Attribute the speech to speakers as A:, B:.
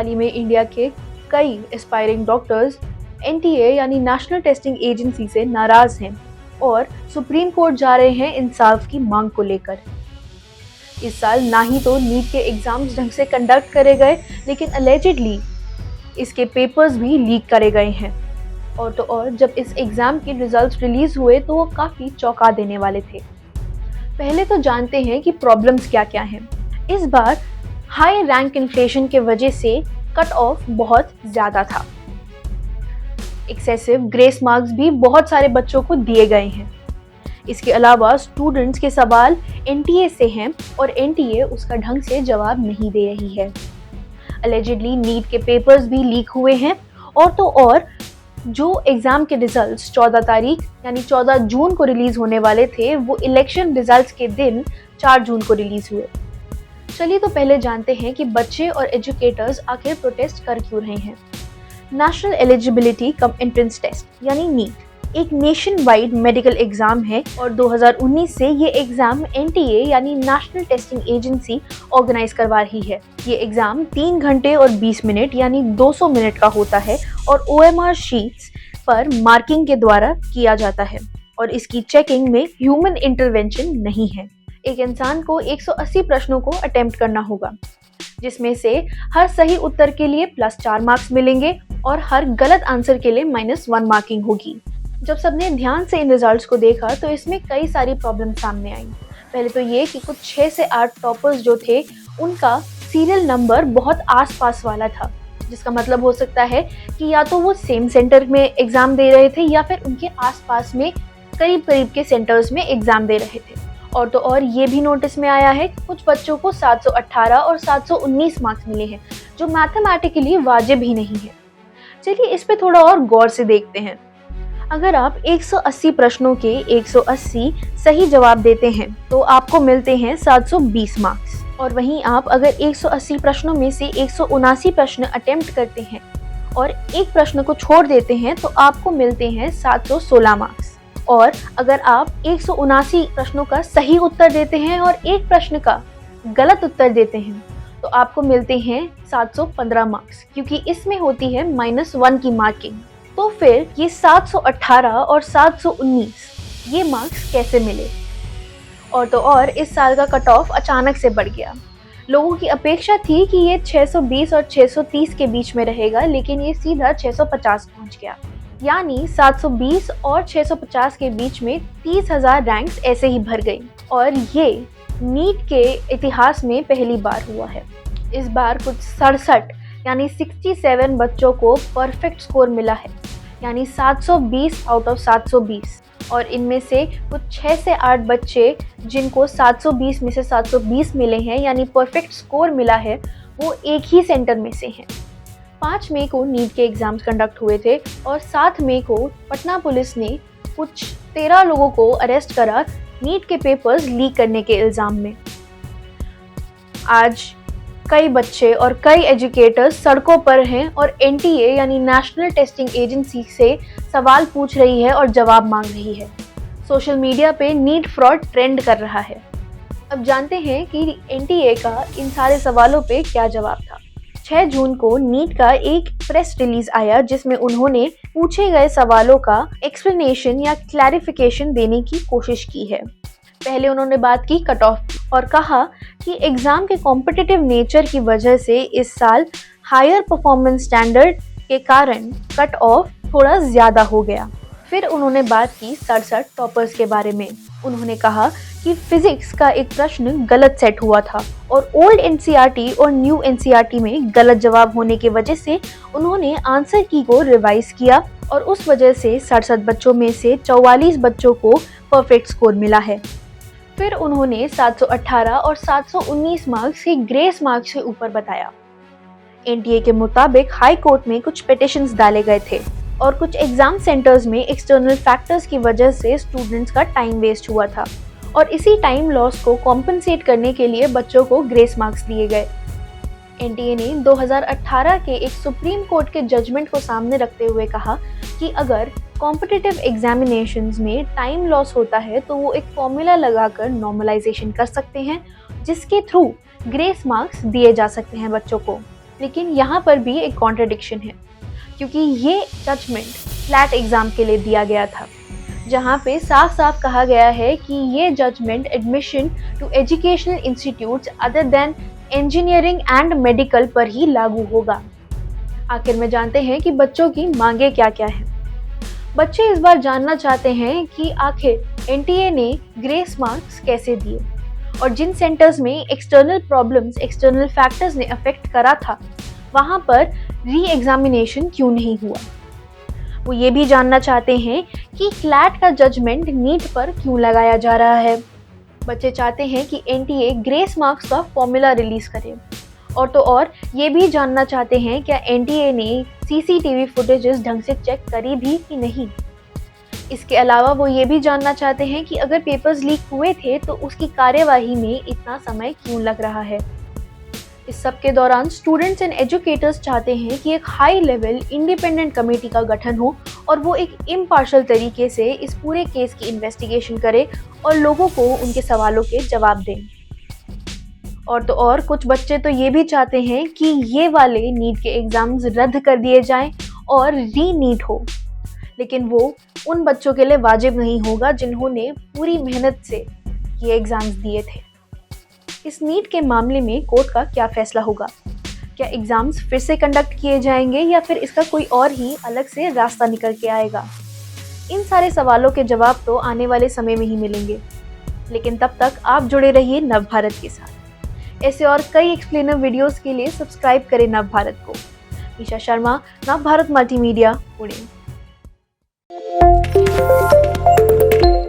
A: हाल ही में इंडिया के कई एस्पायरिंग डॉक्टर्स एनटीए यानी नेशनल टेस्टिंग एजेंसी से नाराज हैं और सुप्रीम कोर्ट जा रहे हैं इंसाफ की मांग को लेकर। इस साल ना ही तो नीट के एग्जाम्स ढंग से कंडक्ट करे गए, लेकिन अलेजिडली इसके पेपर्स भी लीक करे गए हैं। और तो और जब इस एग्जाम के रिजल्ट्स रिलीज हुए तो वो काफी चौंका देने वाले थे। पहले तो जानते हैं कि प्रॉब्लम्स क्या क्या हैं। इस बार हाई रैंक इन्फ्लेशन के वजह से कट ऑफ बहुत ज्यादा था। एक्सेसिव ग्रेस मार्क्स भी बहुत सारे बच्चों को दिए गए हैं। इसके अलावा स्टूडेंट्स के सवाल एनटीए से हैं और एनटीए उसका ढंग से जवाब नहीं दे रही है। अलेजिडली नीट के पेपर्स भी लीक हुए हैं और तो और जो एग्जाम के रिजल्ट्स 14 तारीख यानी 14 जून को रिलीज होने वाले थे वो इलेक्शन रिजल्ट्स के दिन 4 जून को रिलीज हुए। चलिए तो पहले जानते हैं कि बच्चे और एजुकेटर्स आखिर प्रोटेस्ट कर क्यों रहे हैं। National eligibility cum entrance test यानी नीट एक नेशन वाइड मेडिकल एग्जाम है और 2019 से ये एग्जाम एनटीए यानी नेशनल टेस्टिंग एजेंसी ऑर्गेनाइज करवा रही है। ये एग्जाम 3 घंटे और 20 मिनट यानी 200 मिनट का होता है और ओएमआर शीट्स पर मार्किंग के द्वारा किया जाता है और इसकी चेकिंग में ह्यूमन इंटरवेंशन नहीं है। एक इंसान को 180 प्रश्नों को अटेम्प्ट करना होगा, जिसमें से हर सही उत्तर के लिए +4 मार्क्स मिलेंगे और हर गलत आंसर के लिए -1 मार्किंग होगी। जब सबने ध्यान से इन रिजल्ट्स को देखा तो इसमें कई सारी प्रॉब्लम सामने आई। पहले तो ये कि कुछ 6 से 8 टॉपर्स जो थे उनका सीरियल नंबर बहुत आसपास वाला था, जिसका मतलब हो सकता है कि या तो वो सेम सेंटर में एग्जाम दे रहे थे या फिर उनके आसपास में करीब करीब के सेंटर्स में एग्जाम दे रहे थे। और तो और ये भी नोटिस में आया है कि कुछ बच्चों को 718 और 719 मार्क्स मिले हैं, जो मैथमेटिकली वाजिब ही नहीं है। चलिए इस पे थोड़ा और गौर से देखते हैं। अगर आप 180 प्रश्नों के 180 सही जवाब देते हैं तो आपको मिलते हैं 720 मार्क्स, और वहीं आप अगर 180 प्रश्नों में से 179 प्रश्न अटेम्प्ट करते हैं और एक प्रश्न को छोड़ देते हैं तो आपको मिलते हैं 716 मार्क्स। और अगर आप 179 प्रश्नों का सही उत्तर देते हैं और एक प्रश्न का गलत उत्तर देते हैं तो आपको मिलते हैं 715 मार्क्स, क्योंकि इसमें होती है -1 की मार्किंग। तो फिर ये 718 और 719 ये मार्क्स कैसे मिले? और तो और इस साल का कट ऑफ अचानक से बढ़ गया। लोगों की अपेक्षा थी कि ये 620 और 630 के बीच में रहेगा, लेकिन ये सीधा 650 पहुंच गया। यानी 720 और 650 के बीच में 30,000 रैंक्स ऐसे ही भर गई, और ये नीट के इतिहास में पहली बार हुआ है। इस बार कुछ 67 यानी 67 बच्चों को परफेक्ट स्कोर मिला है, यानी 720 आउट ऑफ 720, और इनमें से कुछ 6 से 8 बच्चे जिनको 720 में से 720 मिले हैं यानी परफेक्ट स्कोर मिला है, वो एक ही सेंटर में से हैं। 5 मई को नीट के एग्जाम्स कंडक्ट हुए थे और 7 मई को पटना पुलिस ने कुछ 13 लोगों को अरेस्ट करा नीट के पेपर्स लीक करने के इल्ज़ाम में। आज कई बच्चे और कई एजुकेटर्स सड़कों पर हैं और एनटीए यानी नेशनल टेस्टिंग एजेंसी से सवाल पूछ रही है और जवाब मांग रही है। सोशल मीडिया पे नीट फ्रॉड ट्रेंड कर रहा है। अब जानते हैं कि एनटीए का इन सारे सवालों पे क्या जवाब था। 6 जून को नीट का एक प्रेस रिलीज आया जिसमें उन्होंने पूछे गए सवालों का एक्सप्लेनेशन या क्लैरिफिकेशन देने की कोशिश की है। पहले उन्होंने बात की कट ऑफ और कहा कि एग्जाम के कॉम्पिटिटिव नेचर की वजह से इस साल हायर परफॉर्मेंस स्टैंडर्ड के कारण कट ऑफ थोड़ा ज़्यादा हो गया। फिर उन्होंने बात की 67 टॉपर्स के बारे में। उन्होंने कहा कि फिजिक्स का एक प्रश्न गलत सेट हुआ था और ओल्ड एनसीईआरटी और न्यू एनसीईआरटी में गलत जवाब होने की वजह से उन्होंने आंसर की को रिवाइज किया और उस वजह से 67 बच्चों में से 44 बच्चों को परफेक्ट स्कोर मिला है। फिर उन्होंने 718 और 719 मार्क्स के ग्रेस मार्क्स से ऊपर बताया। एनटीए के मुताबिक हाई कोर्ट में कुछ पिटिशंस डाले गए थे और कुछ एग्जाम सेंटर्स में एक्सटर्नल फैक्टर्स की वजह से स्टूडेंट्स का टाइम वेस्ट हुआ था और इसी टाइम लॉस को कॉम्पनसेट करने के लिए बच्चों को ग्रेस मार्क्स दिए गए। एनटीए ने 2018 के एक सुप्रीम कोर्ट के जजमेंट को सामने रखते हुए कहा कि अगर कॉम्पिटिटिव एग्जामिनेशंस में टाइम लॉस होता है तो वो एक फॉर्मूला लगाकर नॉर्मलाइजेशन कर सकते हैं जिसके थ्रू ग्रेस मार्क्स दिए जा सकते हैं बच्चों को। लेकिन यहाँ पर भी एक कॉन्ट्रडिक्शन है, क्योंकि ये जजमेंट फ्लैट एग्ज़ाम के लिए दिया गया था, जहाँ पे साफ साफ कहा गया है कि ये judgement admission to educational institutes other than engineering and medical पर ही लागू होगा। आखिर में जानते हैं कि बच्चों की मांगे क्या क्या है। बच्चे इस बार जानना चाहते हैं कि आखिर एनटीए ने ग्रेस मार्क्स कैसे दिए और जिन सेंटर्स में एक्सटर्नल प्रॉब्लम्स, एक्सटर्नल फैक्टर्स ने अफेक्ट करा था, वहाँ पर री एग्जामिनेशन क्यों नहीं हुआ। वो ये भी जानना चाहते हैं कि क्लैट का जजमेंट नीट पर क्यों लगाया जा रहा है। बच्चे चाहते हैं कि एनटीए ग्रेस मार्क्स का फॉर्मूला रिलीज करे, और तो और ये भी जानना चाहते हैं क्या एनटीए ने सीसीटीवी फुटेजेस ढंग से चेक करी भी कि नहीं। इसके अलावा वो ये भी जानना चाहते हैं कि अगर पेपर्स लीक हुए थे तो उसकी कार्यवाही में इतना समय क्यों लग रहा है। इस सब के दौरान स्टूडेंट्स एंड एजुकेटर्स चाहते हैं कि एक हाई लेवल इंडिपेंडेंट कमेटी का गठन हो और वो एक इम्पार्शियल तरीके से इस पूरे केस की इन्वेस्टिगेशन करे और लोगों को उनके सवालों के जवाब दें। और तो और कुछ बच्चे तो ये भी चाहते हैं कि ये वाले नीट के एग्ज़ाम्स रद्द कर दिए जाएं और री नीट हो, लेकिन वो उन बच्चों के लिए वाजिब नहीं होगा जिन्होंने पूरी मेहनत से ये एग्ज़ाम्स दिए थे। इस नीट के मामले में कोर्ट का क्या फैसला होगा? क्या एग्ज़ाम्स फिर से कंडक्ट किए जाएंगे या फिर इसका कोई और ही अलग से रास्ता निकल के आएगा? इन सारे सवालों के जवाब तो आने वाले समय में ही मिलेंगे, लेकिन तब तक आप जुड़े रहिए नवभारत के साथ। ऐसे और कई एक्सप्लेनर वीडियोस के लिए सब्सक्राइब करें नवभारत को। ईशा शर्मा, नवभारत मल्टीमीडिया, पुणे।